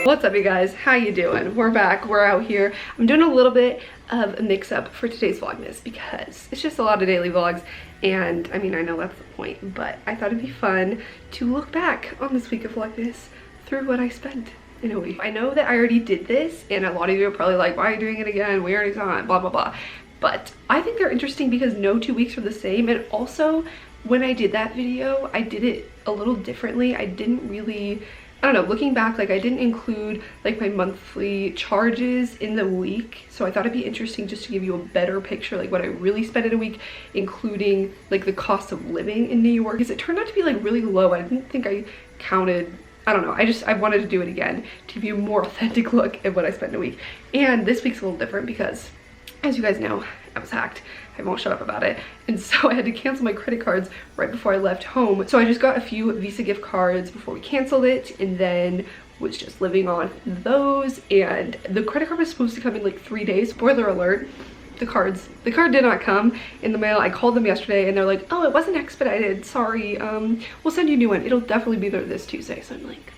What's up, you guys? How you doing? We're back. We're out here. I'm doing a little bit of a mix-up for today's Vlogmas because it's just a lot of daily vlogs, and I mean, I know that's the point, but I thought it'd be fun to look back on this week of Vlogmas through what I spent in a week. I know that I already did this, and a lot of you are probably like, why are you doing it again? We already saw it, blah, blah, blah. But I think they're interesting because no 2 weeks are the same, and also when I did that video, I did it a little differently. I didn't really, I don't know, looking back, like I didn't include like my monthly charges in the week. So I thought it'd be interesting just to give you a better picture, like what I really spent in a week, including like the cost of living in New York, because it turned out to be like really low. I didn't think I counted, I don't know. I wanted to do it again to give you a more authentic look at what I spent in a week. And this week's a little different because, as you guys know, I was hacked. I won't shut up about it. And so I had to cancel my credit cards right before I left home. So I just got a few Visa gift cards before we canceled it, and then was just living on those. And the credit card was supposed to come in like 3 days. Spoiler alert, the card did not come in the mail. I called them yesterday and they're like, oh, it wasn't expedited, sorry, we'll send you a new one. It'll definitely be there this Tuesday. So I'm like,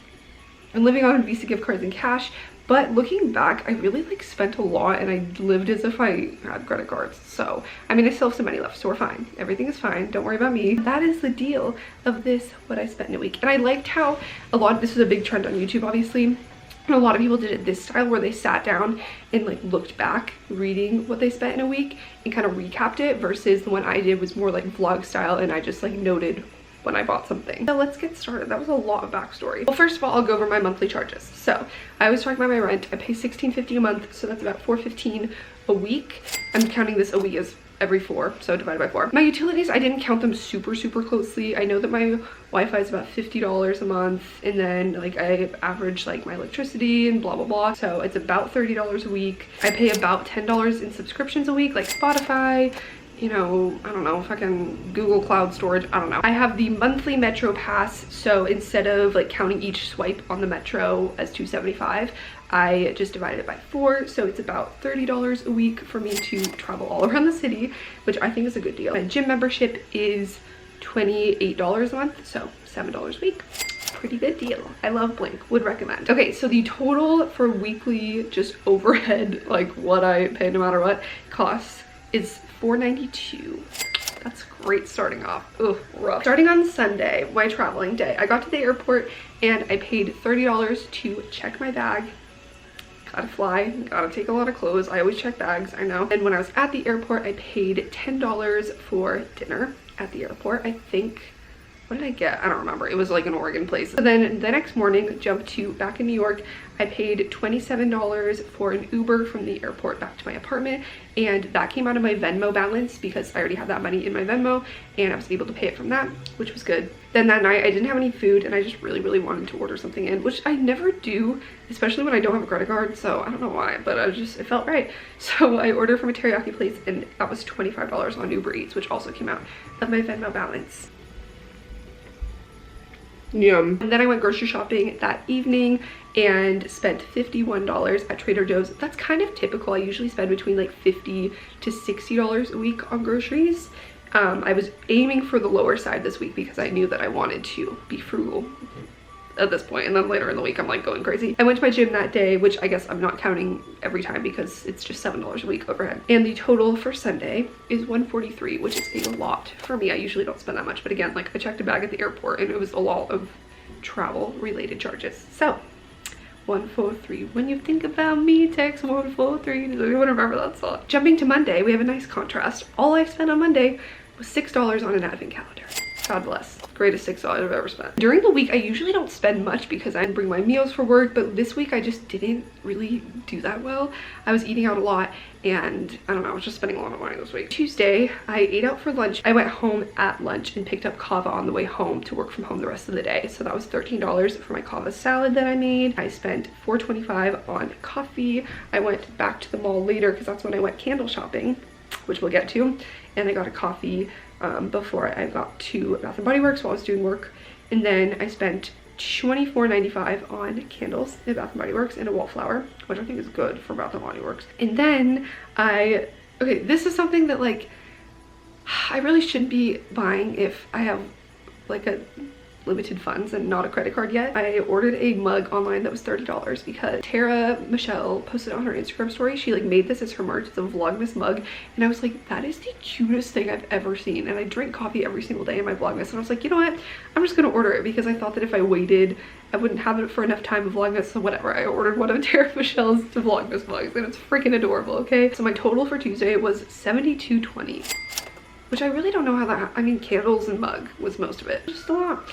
I'm living on Visa gift cards and cash. But looking back, I really like spent a lot, and I lived as if I had credit cards. So, I mean, I still have some money left, so we're fine. Everything is fine. Don't worry about me. That is the deal of this, what I spent in a week. And I liked how this is a big trend on YouTube, obviously. And a lot of people did it this style where they sat down and like looked back, reading what they spent in a week and kind of recapped it, versus the one I did was more like vlog style, and I just like noted when I bought something. So let's get started. That was a lot of backstory. Well, first of all, I'll go over my monthly charges. So I always talk about my rent. I pay $16.50 a month, so that's about $4.15 a week. I'm counting this a week as every 4, so divided by 4. My utilities, I didn't count them super closely. I know that my Wi-Fi is about $50 a month, and then like I average like my electricity and blah blah blah, so it's about $30 a week. I pay about $10 in subscriptions a week, like Spotify, you know, I don't know, fucking Google Cloud Storage, I don't know. I have the monthly Metro Pass, so instead of like counting each swipe on the Metro as $2.75, I just divided it by 4, so it's about $30 a week for me to travel all around the city, which I think is a good deal. My gym membership is $28 a month, so $7 a week. Pretty good deal. I love Blink, would recommend. Okay, so the total for weekly just overhead, like what I pay no matter what, costs is $4.92. That's great starting off. Ugh, rough. Starting on Sunday, my traveling day, I got to the airport and I paid $30 to check my bag. Gotta fly, gotta take a lot of clothes. I always check bags, I know. And when I was at the airport, I paid $10 for dinner at the airport. I think, what did I get? I don't remember. It was like an Oregon place. So then the next morning, jumped to back in New York. I paid $27 for an Uber from the airport back to my apartment, and that came out of my Venmo balance because I already had that money in my Venmo, and I was able to pay it from that, which was good. Then that night I didn't have any food, and I just really wanted to order something in, which I never do, especially when I don't have a credit card, so I don't know why, but it felt right. So I ordered from a teriyaki place, and that was $25 on Uber Eats, which also came out of my Venmo balance. Yum. And then I went grocery shopping that evening and spent $51 at Trader Joe's. That's kind of typical. I usually spend between like $50 to $60 a week on groceries. I was aiming for the lower side this week because I knew that I wanted to be frugal at this point, and then later in the week I'm like going crazy. I went to my gym that day, which I guess I'm not counting every time because it's just $7 a week overhead. And the total for Sunday is $143, which is a lot for me. I usually don't spend that much, but again, like I checked a bag at the airport and it was a lot of travel related charges. So 143, when you think about me, text 143. Does anyone remember that song? Jumping to Monday, we have a nice contrast. All I spent on Monday was $6 on an advent calendar. God bless. Greatest $6 I've ever spent. During the week, I usually don't spend much because I bring my meals for work, but this week I just didn't really do that well. I was eating out a lot, and I don't know, I was just spending a lot of money this week. Tuesday, I ate out for lunch. I went home at lunch and picked up kava on the way home to work from home the rest of the day. So that was $13 for my kava salad that I made. I spent $4.25 on coffee. I went back to the mall later because that's when I went candle shopping, which we'll get to, and I got a coffee before I got to Bath & Body Works while I was doing work. And then I spent $24.95 on candles at Bath & Body Works and a wallflower, which I think is good for Bath & Body Works. And then okay, this is something that like I really shouldn't be buying if I have like a limited funds and not a credit card yet. I ordered a mug online that was $30 because Tara Michelle posted on her Instagram story. She like made this as her merch. It's a Vlogmas mug, and I was like, that is the cutest thing I've ever seen. And I drink coffee every single day in my Vlogmas, and I was like, you know what, I'm just gonna order it because I thought that if I waited I wouldn't have it for enough time of Vlogmas. So whatever, I ordered one of Tara Michelle's Vlogmas mugs, and it's freaking adorable. Okay, so my total for Tuesday was $72.20, which I really don't know how that, I mean, candles and mug was most of it. Just a lot.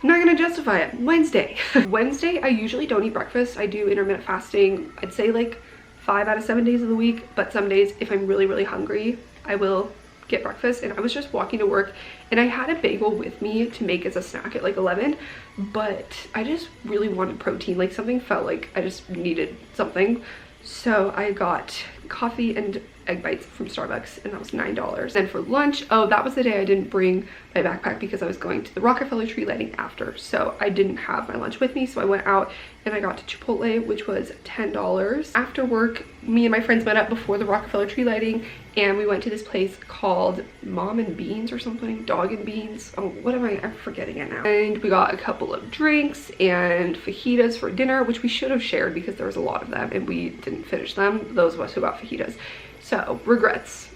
I'm not gonna justify it. Wednesday. Wednesday, I usually don't eat breakfast. I do intermittent fasting, I'd say like 5 out of 7 days of the week, but some days if I'm really, really hungry, I will get breakfast. And I was just walking to work and I had a bagel with me to make as a snack at like 11, but I just really wanted protein. Like something felt like I just needed something. So I got coffee and egg bites from Starbucks, and that was $9. Then for lunch, oh, that was the day I didn't bring my backpack because I was going to the Rockefeller tree lighting after, so I didn't have my lunch with me. So I went out and I got to Chipotle, which was $10. After work, me and my friends met up before the Rockefeller tree lighting, and we went to this place called Mom and Beans or something, Dog and Beans. Oh, what am I'm forgetting it now. And we got a couple of drinks and fajitas for dinner, which we should have shared because there was a lot of them and we didn't finish them, those of us who got fajitas. So regrets,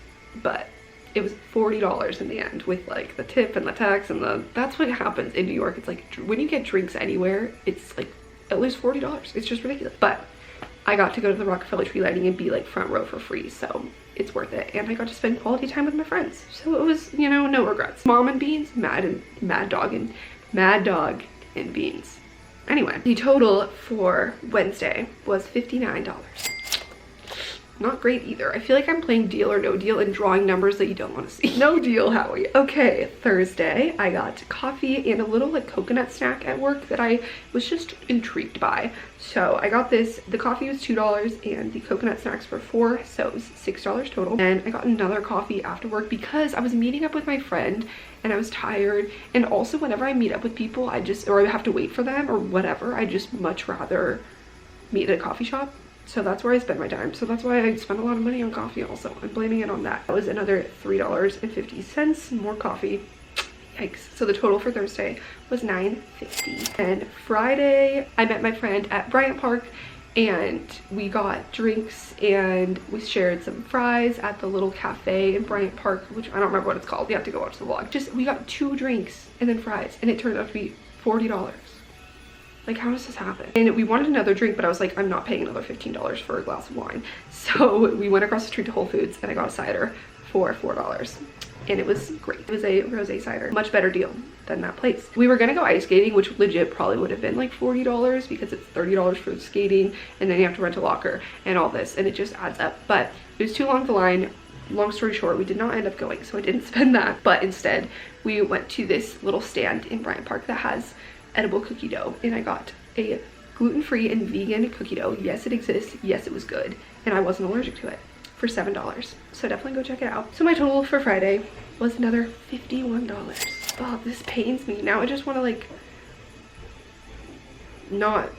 but it was $40 in the end with like the tip and the tax and the, that's what happens in New York. It's like when you get drinks anywhere, it's like at least $40. It's just ridiculous. But I got to go to the Rockefeller tree lighting and be like front row for free, so it's worth it. And I got to spend quality time with my friends, so it was, you know, no regrets. Mom and Beans, Mad Dog and Beans. Anyway, the total for Wednesday was $59. Not great either. I feel like I'm playing Deal or No Deal and drawing numbers that you don't want to see. No deal, Howie. Okay, Thursday, I got coffee and a little like coconut snack at work that I was just intrigued by. So I got this, the coffee was $2 and the coconut snacks were $4, so it was $6 total. And I got another coffee after work because I was meeting up with my friend and I was tired. And also whenever I meet up with people, or I have to wait for them or whatever, I just much rather meet at a coffee shop. So that's where I spend my time. So that's why I spent a lot of money on coffee also. I'm blaming it on that. That was another $3.50, more coffee. Yikes. So the total for Thursday was $9.50. And Friday, I met my friend at Bryant Park and we got drinks and we shared some fries at the little cafe in Bryant Park, which I don't remember what it's called. You have to go watch the vlog. We got 2 drinks and then fries, and it turned out to be $40. Like, how does this happen? And we wanted another drink, but I was like, I'm not paying another $15 for a glass of wine. So we went across the street to Whole Foods and I got a cider for $4. And it was great. It was a rosé cider. Much better deal than that place. We were gonna go ice skating, which legit probably would have been like $40 because it's $30 for the skating and then you have to rent a locker and all this, and it just adds up. But it was too long the line. Long story short, we did not end up going, so I didn't spend that. But instead, we went to this little stand in Bryant Park that has edible cookie dough, and I got a gluten-free and vegan cookie dough. Yes, it exists. Yes, it was good, and I wasn't allergic to it, for $7. So definitely go check it out. So my total for Friday was another $51. Oh, this pains me. Now I just want to like not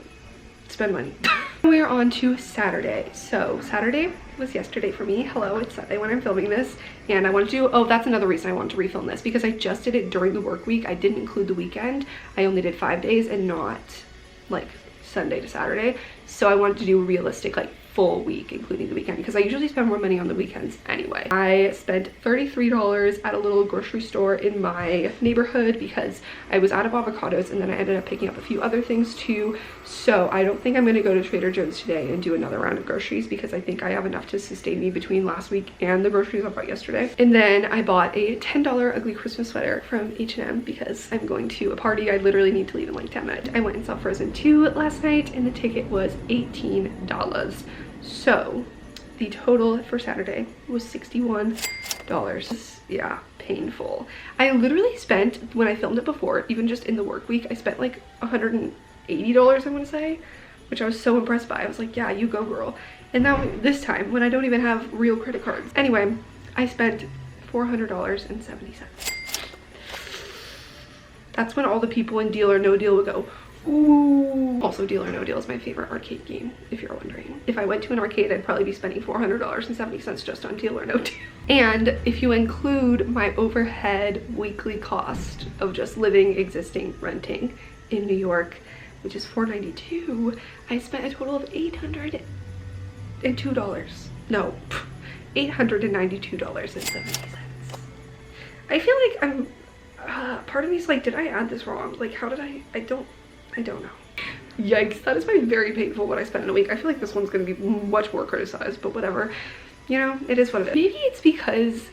spend money. We're on to Saturday. So Saturday was yesterday for me. Hello, it's Sunday when I'm filming this, and I wanted to, oh, that's another reason I wanted to refilm this, because I just did it during the work week. I didn't include the weekend. I only did 5 days and not like Sunday to Saturday. So I wanted to do a realistic like full week including the weekend, because I usually spend more money on the weekends anyway. I spent $33 at a little grocery store in my neighborhood because I was out of avocados, and then I ended up picking up a few other things too. So I don't think I'm going to go to Trader Joe's today and do another round of groceries, because I think I have enough to sustain me between last week and the groceries I bought yesterday. And then I bought a $10 ugly Christmas sweater from H&M because I'm going to a party. I literally need to leave in like 10 minutes. I went and saw Frozen 2 last night and the ticket was $18. So the total for Saturday was $61. Yeah, painful. I literally spent, when I filmed it before, even just in the work week, I spent like $180, I want to say, which I was so impressed by. I was like, yeah, you go girl. And now this time when I don't even have real credit cards. Anyway, I spent $400.70. That's when all the people in Deal or No Deal would go, Ooh. Also, Deal or No Deal is my favorite arcade game, if you're wondering. If I went to an arcade, I'd probably be spending $400.70 just on Deal or No Deal. And if you include my overhead weekly cost of just living, existing, renting in New York, which is $492, I spent a total of $802. No, $892.70. I feel like I'm, part of me is like, did I add this wrong? Like, how did I don't know. Yikes, that is my very painful what I spent in a week. I feel like this one's gonna be much more criticized, but whatever. You know, it is what it is. Maybe it's because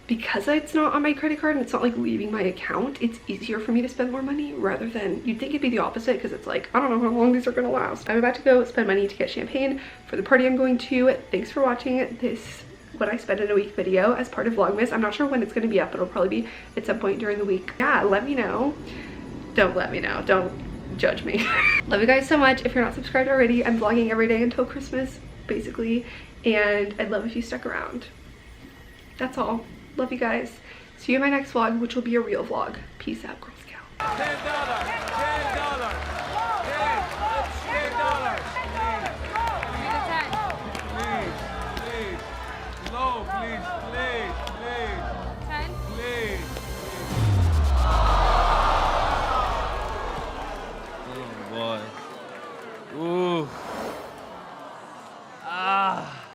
it's not on my credit card and it's not like leaving my account, it's easier for me to spend more money rather than, you'd think it'd be the opposite because it's like, I don't know how long these are gonna last. I'm about to go spend money to get champagne for the party I'm going to. Thanks for watching this what I spent in a week video as part of Vlogmas. I'm not sure when it's going to be up. It'll probably be at some point during the week. Yeah, let me know. Don't let me know. Don't judge me. Love you guys so much. If you're not subscribed already, I'm vlogging every day until Christmas, basically. And I'd love if you stuck around. That's all. Love you guys. See you in my next vlog, which will be a real vlog. Peace out, Girl Scout.